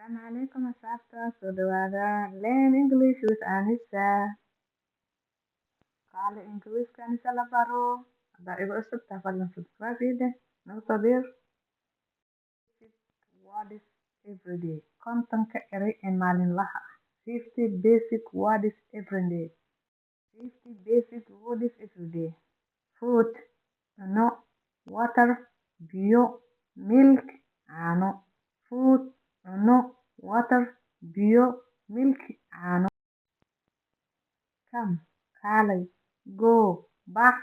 السلام عليكم asxaabta soo dhawaada Learn English with Anisa. Qaali Ingiriiska Anisa la baro. Haddaa igu cusub tahay fadlan subscribe ida nagu soo biir. Words every day. Kontonka eray ee maalinlaha ah. 50 basic words every day. 50 basic words every day. Food, cunno, water, biyo, milk, caano. Food, cunno, water, biyo, milk, caano. Come, kaalay, go, bax,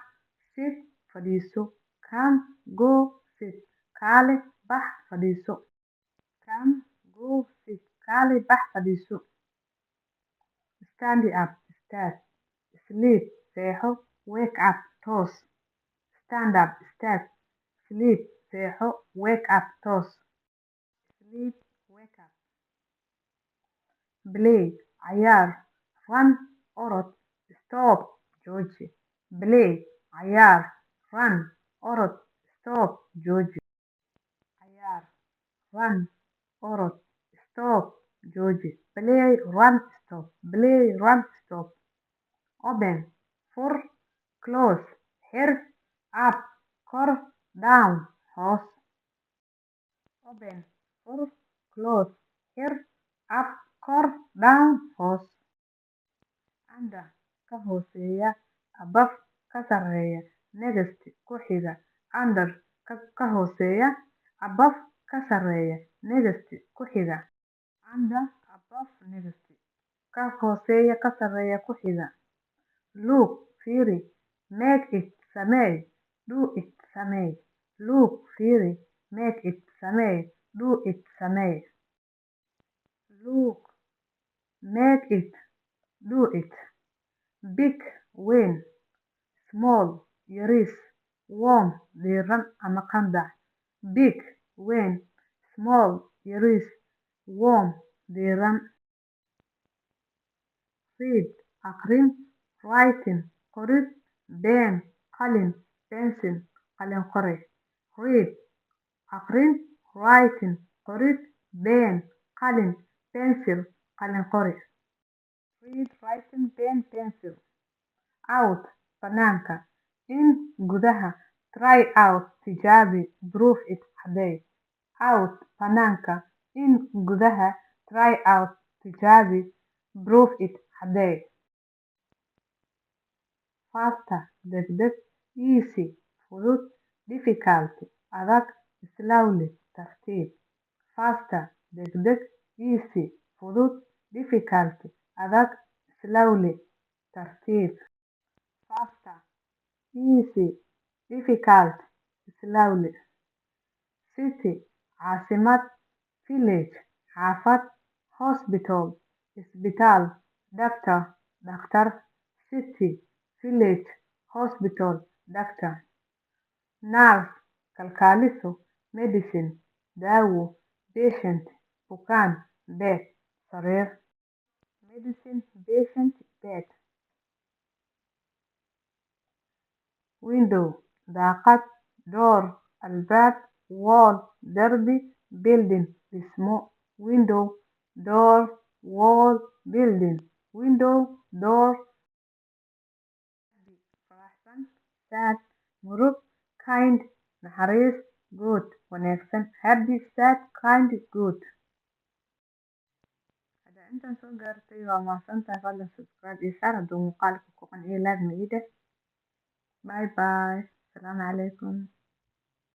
sit, fadhiiso. Come, go, sit, kaalay, bax, fadhiiso. Come, go, sit, kaalay, bax, fadhiiso. Stand up, istaag. Sleep, seexo. Wake up, toos. Stand up, istaag. Sleep, seexo. Wake up, toos. Sleep, wake up. Play, cayaar. Run, orod. Stop, jooji. Play, cayaar. Run, orod. Stop, jooji. Cayaar, run, orod. Stop, jooji. Play, run, stop. Play, run, stop. Open, fur. Close, xir. Up, kor. Down, hoos. Open, fur. Close, xir. Up, kor. Down, hoos. Under, ka hooseeya. Above, ka sarreeya. Next, ku xiga. Under, ka hooseeya. Above, ka sarreeya. Next, ku xiga. Under, above, next. Ka hooseeya, ka sarreeya, ku xiga. Look, fiiri. Make it, sameey. Do it, sameey. Look, fiiri. Make it, sameey. Do it, sameey. Look, make it, do it. Big, weyn. Small, yariis. Warm, diiran ama qandac. Big, weyn. Small, yariis. Warm, diiran. Read, aqrin. Writing, qorid. Pen, qalin. Pencil, qalin qori. Read, aqrin. Writing, qorid. Pen, qalin. Pencil, qalin qori. Read, writing, pen, pencil. Out, banaanka. In, gudaha. Try out, tijaabi. Prove it, caddey. Out, banaanka. In, gudaha. Try out, tijaabi. Prove it, caddey. Faster, degdeg. Easy, fudud. Difficult, adag. Slowly, tartiib. Faster, degdeg. Easy, fudud. Difficult, adag. Slowly, tartiib. Faster, easy, difficult, slowly. City, caasimad. Village, xaafad. Hospital, isbitaal. Doctor, dhakhtar. City, village, hospital, doctor. Nurse, kalkaaliso. Medicine, daawo. Patient, bukaan. Bed, sariir. Medicine, patient, bed. Window, daaqad. Door, albaab. Wall, darbi. Building, dhismo. Window, door, wall, building. Window, door. Faraxsan, sad, murug. Kind, naxariis. Good, wanaagsan. Happy, sad, kind, good. Hadda intaan soo gaartay waa mahadsantahay. Fadlan subscribe iyo share hadduu muuqaalka ku qanciyo like na ii dheh. Bye bye. Assalaamu calaykum.